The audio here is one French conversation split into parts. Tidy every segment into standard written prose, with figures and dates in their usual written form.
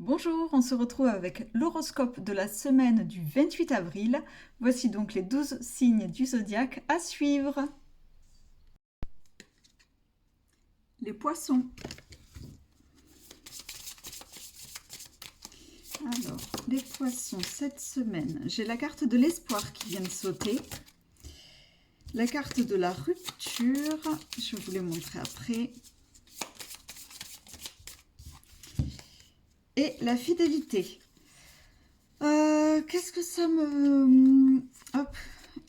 Bonjour, on se retrouve avec l'horoscope de la semaine du 28 avril. Voici donc les 12 signes du zodiaque à suivre. Les poissons. Alors, les poissons, cette semaine, j'ai la carte de l'espoir qui vient de sauter. La carte de la rupture, je vous les montrer après. Et la fidélité. Qu'est-ce que ça me... Hop,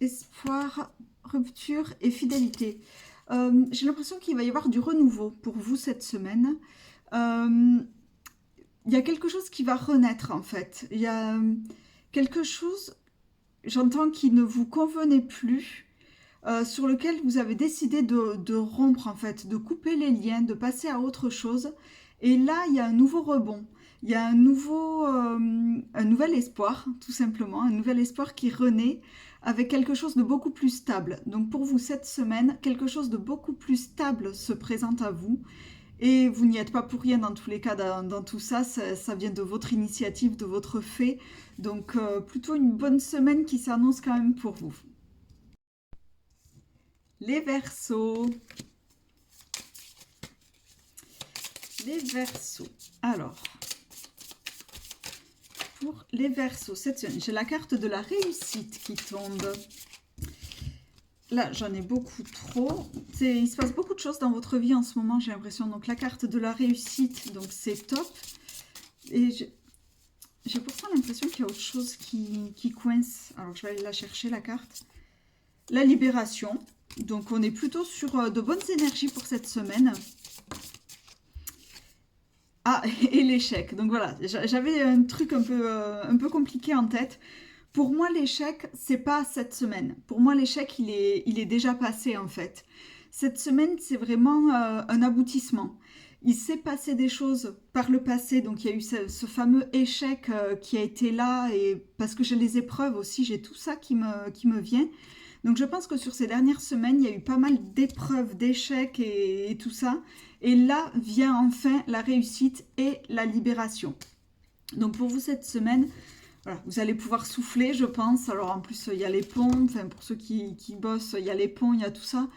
espoir, rupture et fidélité. J'ai l'impression qu'il va y avoir du renouveau pour vous cette semaine. Il y a quelque chose qui va renaître en fait. Il y a quelque chose, j'entends, qui ne vous convenait plus, sur lequel vous avez décidé de rompre en fait, de couper les liens, de passer à autre chose. Et là, il y a un nouveau rebond. Il y a un nouvel espoir, tout simplement, un nouvel espoir qui renaît avec quelque chose de beaucoup plus stable. Donc pour vous, cette semaine, quelque chose de beaucoup plus stable se présente à vous. Et vous n'y êtes pas pour rien dans tous les cas dans tout ça, ça vient de votre initiative, de votre fait. Donc plutôt une bonne semaine qui s'annonce quand même pour vous. Les Verseaux. Les Verseaux. Alors, pour les Verseaux, cette semaine, j'ai la carte de la réussite qui tombe. Là, j'en ai beaucoup trop. Il se passe beaucoup de choses dans votre vie en ce moment, j'ai l'impression. Donc, la carte de la réussite, donc c'est top. Et j'ai pourtant l'impression qu'il y a autre chose qui coince. Alors, je vais aller la chercher, la carte. La libération. Donc, on est plutôt sur de bonnes énergies pour cette semaine. Ah, et l'échec. Donc, voilà, j'avais un truc un peu compliqué en tête. Pour moi, l'échec, c'est pas cette semaine. Pour moi, l'échec, il est déjà passé, en fait. Cette semaine, c'est vraiment un aboutissement. Il s'est passé des choses par le passé, donc il y a eu ce fameux échec qui a été là, et parce que j'ai les épreuves aussi, j'ai tout ça qui me vient. Donc je pense que sur ces dernières semaines, il y a eu pas mal d'épreuves, d'échecs et tout ça. Et là vient enfin la réussite et la libération. Donc pour vous, cette semaine, voilà, vous allez pouvoir souffler, je pense. Alors en plus, il y a les ponts, enfin pour ceux qui bossent, il y a les ponts, il y a tout ça.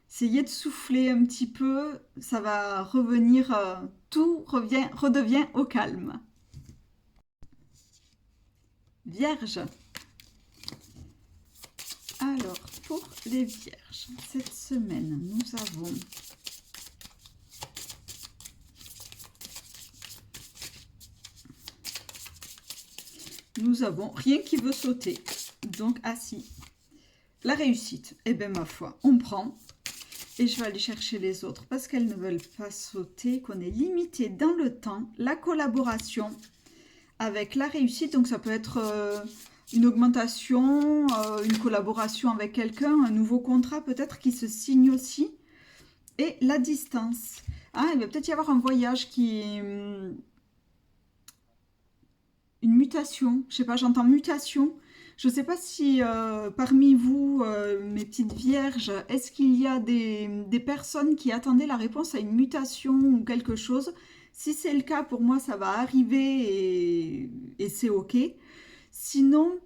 Essayez de souffler un petit peu, ça va revenir, redevient au calme. Vierge. Alors, pour les vierges, cette semaine, nous avons rien qui veut sauter. Donc, assis. La réussite, eh bien ma foi, on prend. Et je vais aller chercher les autres parce qu'elles ne veulent pas sauter, qu'on est limité dans le temps. La collaboration avec la réussite, donc ça peut être une augmentation, une collaboration avec quelqu'un, un nouveau contrat peut-être qui se signe aussi. Et la distance. Ah, il va peut-être y avoir un voyage une mutation. Je sais pas, j'entends mutation. Je ne sais pas si parmi vous, mes petites vierges, est-ce qu'il y a des personnes qui attendaient la réponse à une mutation ou quelque chose? Si c'est le cas, pour moi, ça va arriver et c'est OK. Sinon,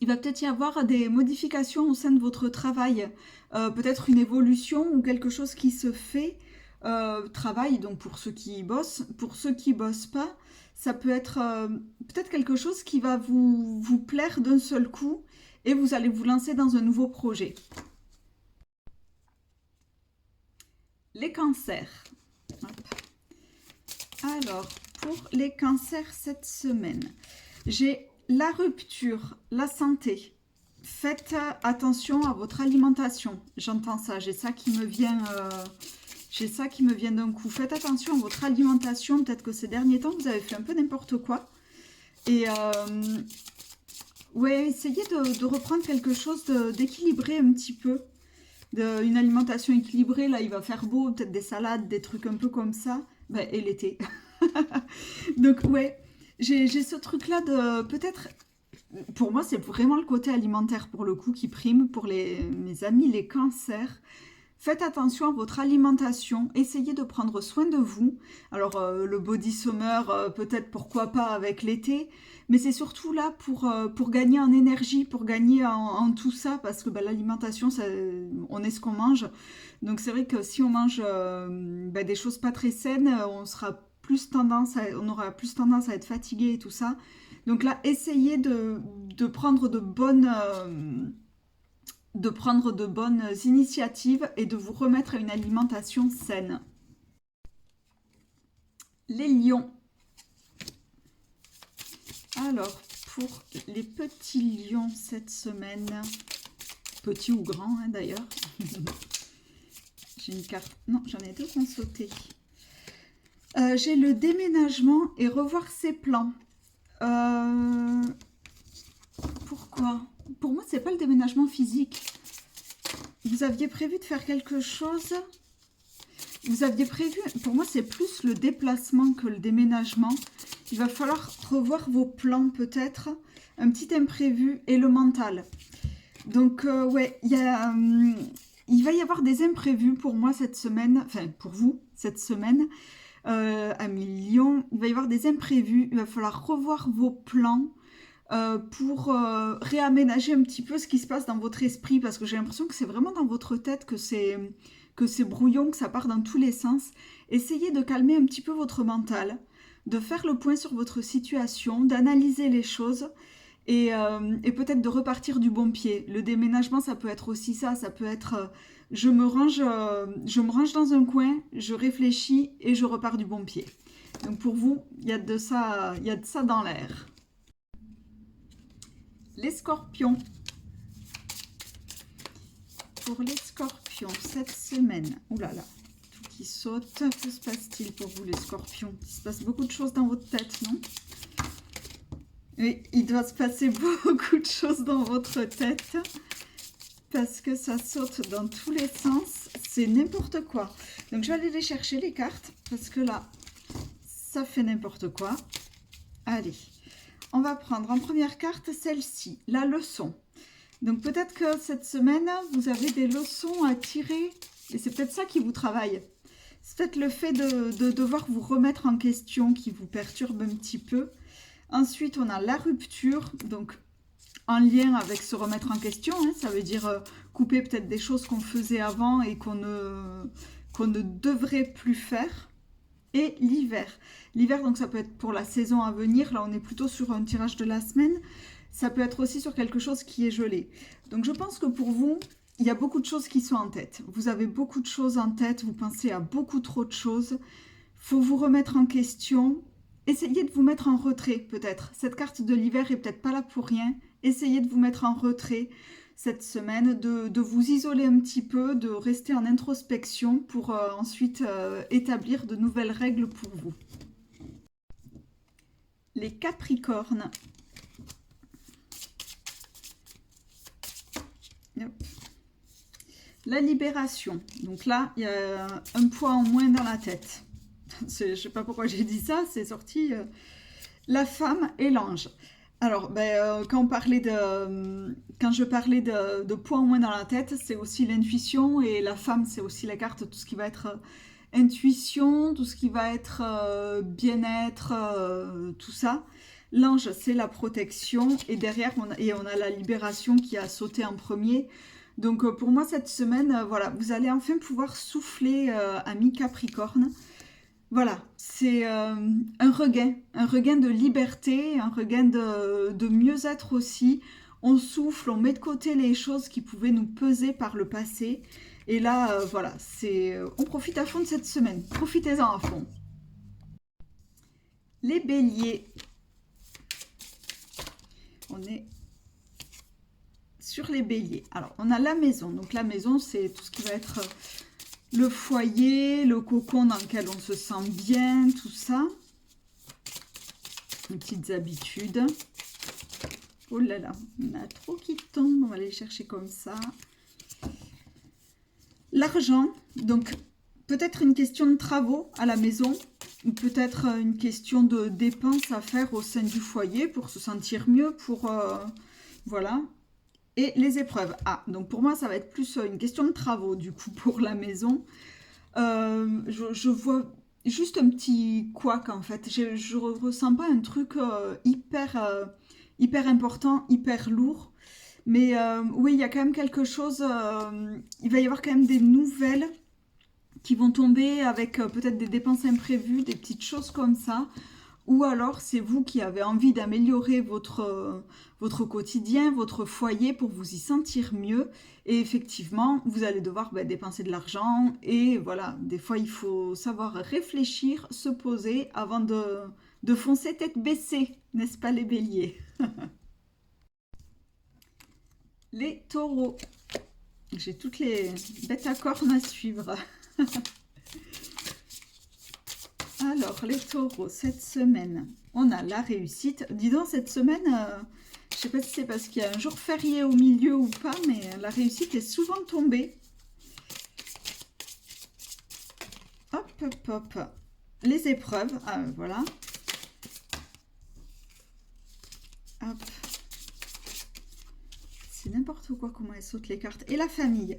il va peut-être y avoir des modifications au sein de votre travail, peut-être une évolution ou quelque chose qui se fait. Travail, donc pour ceux qui bossent, pour ceux qui bossent pas, ça peut être peut-être quelque chose qui va vous plaire d'un seul coup et vous allez vous lancer dans un nouveau projet. Les cancers. Hop. Alors, pour les cancers cette semaine, j'ai la rupture, la santé. Faites attention à votre alimentation. J'entends ça, j'ai ça qui me vient d'un coup. Faites attention à votre alimentation. Peut-être que ces derniers temps, vous avez fait un peu n'importe quoi. Et ouais, essayez de reprendre quelque chose d'équilibré un petit peu. Une alimentation équilibrée, là, il va faire beau. Peut-être des salades, des trucs un peu comme ça. Ben, et l'été. Donc, ouais, j'ai ce truc-là de peut-être... Pour moi, c'est vraiment le côté alimentaire, pour le coup, qui prime. Pour mes amis, les cancers, Faites attention à votre alimentation, essayez de prendre soin de vous. Alors le body summer, peut-être pourquoi pas avec l'été, mais c'est surtout là pour gagner en énergie, pour gagner en tout ça, parce que bah, l'alimentation, on est ce qu'on mange. Donc c'est vrai que si on mange bah, des choses pas très saines, on aura plus tendance à être fatigué et tout ça. Donc là, essayez de prendre de prendre de bonnes initiatives et de vous remettre à une alimentation saine. Les lions. Alors, pour les petits lions cette semaine, petits ou grands hein, d'ailleurs, j'ai une carte, non j'en ai deux qui ont sauté. J'ai le déménagement et revoir ses plans. Pourquoi? Pour moi, c'est pas le déménagement physique. Vous aviez prévu de faire quelque chose? Vous aviez prévu... Pour moi, c'est plus le déplacement que le déménagement. Il va falloir revoir vos plans, peut-être. Un petit imprévu et le mental. Donc, ouais, il va y avoir des imprévus pour moi cette semaine. Enfin, pour vous, cette semaine. À Lyon, il va y avoir des imprévus. Il va falloir revoir vos plans. Pour réaménager un petit peu ce qui se passe dans votre esprit, parce que j'ai l'impression que c'est vraiment dans votre tête que c'est brouillon, que ça part dans tous les sens. Essayez de calmer un petit peu votre mental, de faire le point sur votre situation, d'analyser les choses et peut-être de repartir du bon pied. Le déménagement, ça peut être aussi ça, ça peut être je me range dans un coin, je réfléchis et je repars du bon pied. Donc pour vous, il y a de ça dans l'air. Les scorpions. Pour les scorpions, cette semaine, oulala, tout qui saute. Que se passe-t-il pour vous les scorpions? Il se passe beaucoup de choses dans votre tête, non? Oui, il doit se passer beaucoup de choses dans votre tête. Parce que ça saute dans tous les sens. C'est n'importe quoi. Donc je vais aller les chercher les cartes. Parce que là, ça fait n'importe quoi. Allez. On va prendre en première carte celle-ci, la leçon. Donc peut-être que cette semaine, vous avez des leçons à tirer et c'est peut-être ça qui vous travaille. C'est peut-être le fait de devoir vous remettre en question qui vous perturbe un petit peu. Ensuite, on a la rupture, donc en lien avec se remettre en question. Hein, ça veut dire couper peut-être des choses qu'on faisait avant et qu'on ne devrait plus faire. Et l'hiver. L'hiver, donc ça peut être pour la saison à venir. Là, on est plutôt sur un tirage de la semaine. Ça peut être aussi sur quelque chose qui est gelé. Donc, je pense que pour vous, il y a beaucoup de choses qui sont en tête. Vous avez beaucoup de choses en tête. Vous pensez à beaucoup trop de choses. Il faut vous remettre en question. Essayez de vous mettre en retrait, peut-être. Cette carte de l'hiver est peut-être pas là pour rien. Essayez de vous mettre en retrait cette semaine, de vous isoler un petit peu, de rester en introspection pour ensuite établir de nouvelles règles pour vous. Les Capricornes. Hop. La libération. Donc là, il y a un poids en moins dans la tête. Je ne sais pas pourquoi j'ai dit ça, c'est sorti la femme et l'ange. Alors, quand je parlais de poids en moins dans la tête, c'est aussi l'intuition et la femme, c'est aussi la carte, tout ce qui va être intuition, tout ce qui va être bien-être, tout ça. L'ange, c'est la protection et derrière, on a la libération qui a sauté en premier. Donc, pour moi, cette semaine, voilà, vous allez enfin pouvoir souffler, amis Capricorne. Voilà, c'est un regain de liberté, un regain de mieux-être aussi. On souffle, on met de côté les choses qui pouvaient nous peser par le passé. Et là, voilà, on profite à fond de cette semaine. Profitez-en à fond. Les béliers. On est sur les béliers. Alors, on a la maison. Donc, la maison, c'est tout ce qui va être le foyer, le cocon dans lequel on se sent bien, tout ça. Les petites habitudes. Oh là là, on a trop qui tombent. On va les chercher comme ça. L'argent, donc peut-être une question de travaux à la maison, ou peut-être une question de dépenses à faire au sein du foyer pour se sentir mieux, pour voilà. Et les épreuves. Ah, donc pour moi, ça va être plus une question de travaux, du coup, pour la maison. Je vois juste un petit couac, en fait. Je ressens pas un truc hyper important, hyper lourd. Mais oui, il y a quand même quelque chose. Il va y avoir quand même des nouvelles qui vont tomber avec peut-être des dépenses imprévues, des petites choses comme ça. Ou alors c'est vous qui avez envie d'améliorer votre quotidien, votre foyer pour vous y sentir mieux. Et effectivement, vous allez devoir dépenser de l'argent. Et voilà, des fois il faut savoir réfléchir, se poser avant de foncer tête baissée, n'est-ce pas les béliers? Les taureaux. J'ai toutes les bêtes à cornes à suivre. Alors, les taureaux, cette semaine, on a la réussite. Dis donc, cette semaine, je sais pas si c'est parce qu'il y a un jour férié au milieu ou pas, mais la réussite est souvent tombée. Hop, hop, hop. Les épreuves, voilà. Hop. C'est n'importe quoi comment elles sautent les cartes. Et la famille.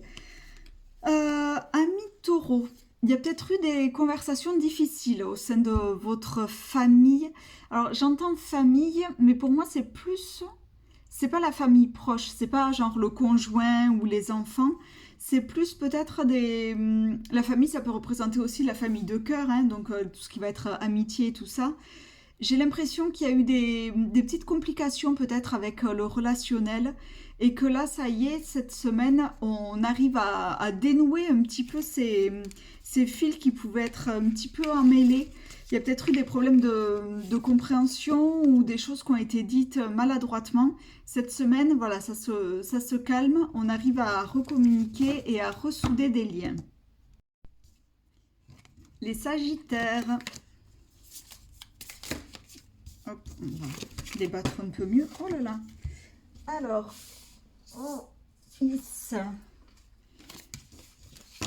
Amis taureau, il y a peut-être eu des conversations difficiles au sein de votre famille. Alors, j'entends famille, mais pour moi, c'est plus. C'est pas la famille proche, c'est pas genre le conjoint ou les enfants. C'est plus peut-être des. La famille, ça peut représenter aussi la famille de cœur, hein, donc tout ce qui va être amitié et tout ça. J'ai l'impression qu'il y a eu des petites complications peut-être avec le relationnel et que là, ça y est, cette semaine, on arrive à dénouer un petit peu ces fils qui pouvaient être un petit peu emmêlés. Il y a peut-être eu des problèmes de compréhension ou des choses qui ont été dites maladroitement. Cette semaine, voilà, ça se calme, on arrive à recommuniquer et à ressouder des liens. Les Sagittaires. Hop, on va débattre un peu mieux. Oh là là. Alors, oh, is.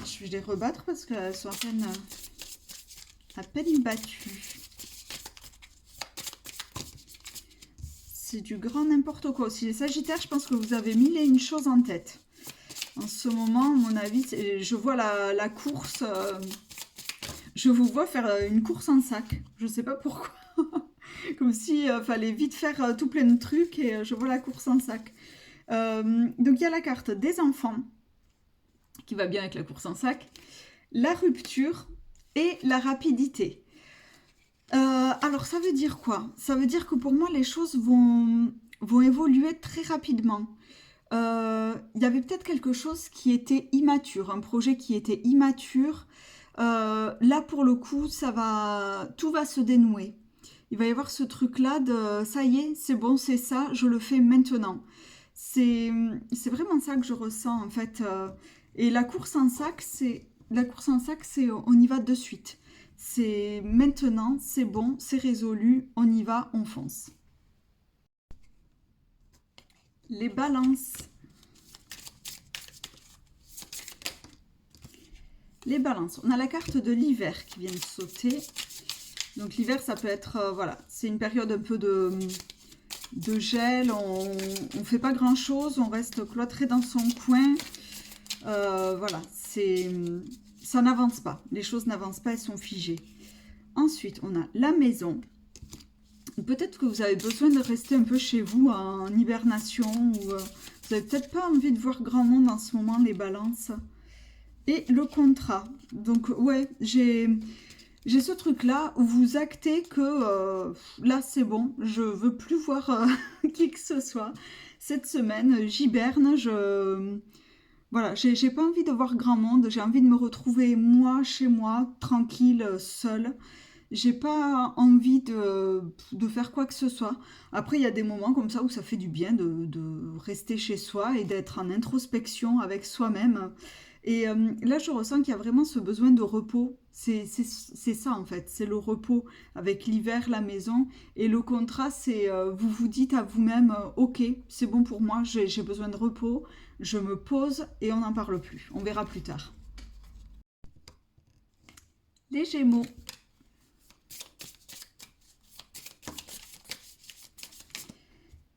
Je vais les rebattre parce qu'elles sont à peine battues. C'est du grand n'importe quoi aussi. Les Sagittaires, je pense que vous avez mille et une choses en tête. En ce moment, à mon avis, je vois la course. Je vous vois faire une course en sac. Je ne sais pas pourquoi. Comme si fallait vite faire tout plein de trucs et je vois la course en sac. Donc il y a la carte des enfants qui va bien avec la course en sac, la rupture et la rapidité. Alors ça veut dire quoi? Ça veut dire que pour moi les choses vont évoluer très rapidement. Il y avait peut-être quelque chose qui était immature, un projet qui était immature. Là pour le coup, tout va se dénouer. Il va y avoir ce truc-là de ça y est, c'est bon, c'est ça, je le fais maintenant. C'est c'est vraiment ça que je ressens en fait. Et la course en sac, c'est on y va de suite. C'est maintenant, c'est bon, c'est résolu, on y va, on fonce. Les balances. Les balances. On a la carte de l'hiver qui vient de sauter. Donc l'hiver, ça peut être, voilà, c'est une période un peu de gel, on ne fait pas grand chose, on reste cloîtré dans son coin. Voilà, ça n'avance pas, les choses n'avancent pas, elles sont figées. Ensuite, on a la maison. Peut-être que vous avez besoin de rester un peu chez vous en hibernation ou vous n'avez peut-être pas envie de voir grand monde en ce moment, les balances. Et le contrat. Donc ouais, j'ai ce truc-là où vous actez que là, c'est bon, je veux plus voir qui que ce soit. Cette semaine, j'hiberne, voilà, j'ai pas envie de voir grand monde, j'ai envie de me retrouver moi, chez moi, tranquille, seule. J'ai pas envie de faire quoi que ce soit. Après, il y a des moments comme ça où ça fait du bien de rester chez soi et d'être en introspection avec soi-même. Et là, je ressens qu'il y a vraiment ce besoin de repos. C'est ça, en fait. C'est le repos avec l'hiver, la maison. Et le contrat, c'est vous vous dites à vous-même, ok, c'est bon pour moi, j'ai besoin de repos. Je me pose et on n'en parle plus. On verra plus tard. Les Gémeaux.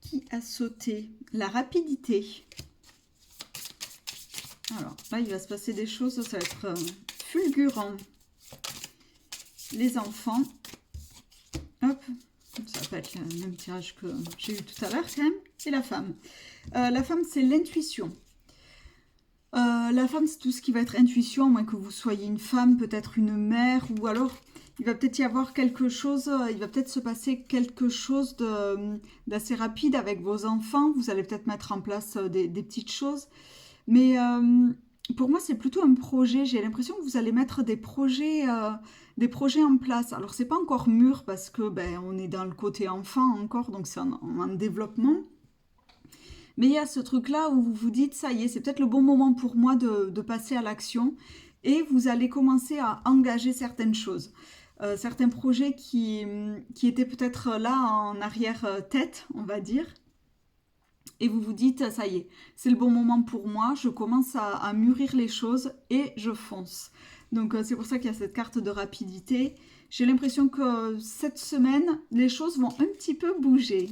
Qui a sauté? La rapidité. Là, il va se passer des choses, ça va être fulgurant. Les enfants. Hop, ça va pas être le même tirage que j'ai eu tout à l'heure quand même. Et la femme. La femme, c'est l'intuition. La femme, c'est tout ce qui va être intuition, à moins que vous soyez une femme, peut-être une mère, ou alors il va peut-être y avoir quelque chose, il va peut-être se passer quelque chose d'assez rapide avec vos enfants. Vous allez peut-être mettre en place des petites choses. Mais pour moi, c'est plutôt un projet. J'ai l'impression que vous allez mettre des projets en place. Alors, c'est pas encore mûr parce que ben, on est dans le côté enfant encore, donc c'est en développement. Mais il y a ce truc-là où vous vous dites, ça y est, c'est peut-être le bon moment pour moi de passer à l'action. Et vous allez commencer à engager certaines choses. Certains projets qui étaient peut-être là en arrière-tête, on va dire. Et vous vous dites, ça y est, c'est le bon moment pour moi, je commence à mûrir les choses et je fonce. Donc c'est pour ça qu'il y a cette carte de rapidité. J'ai l'impression que cette semaine, les choses vont un petit peu bouger.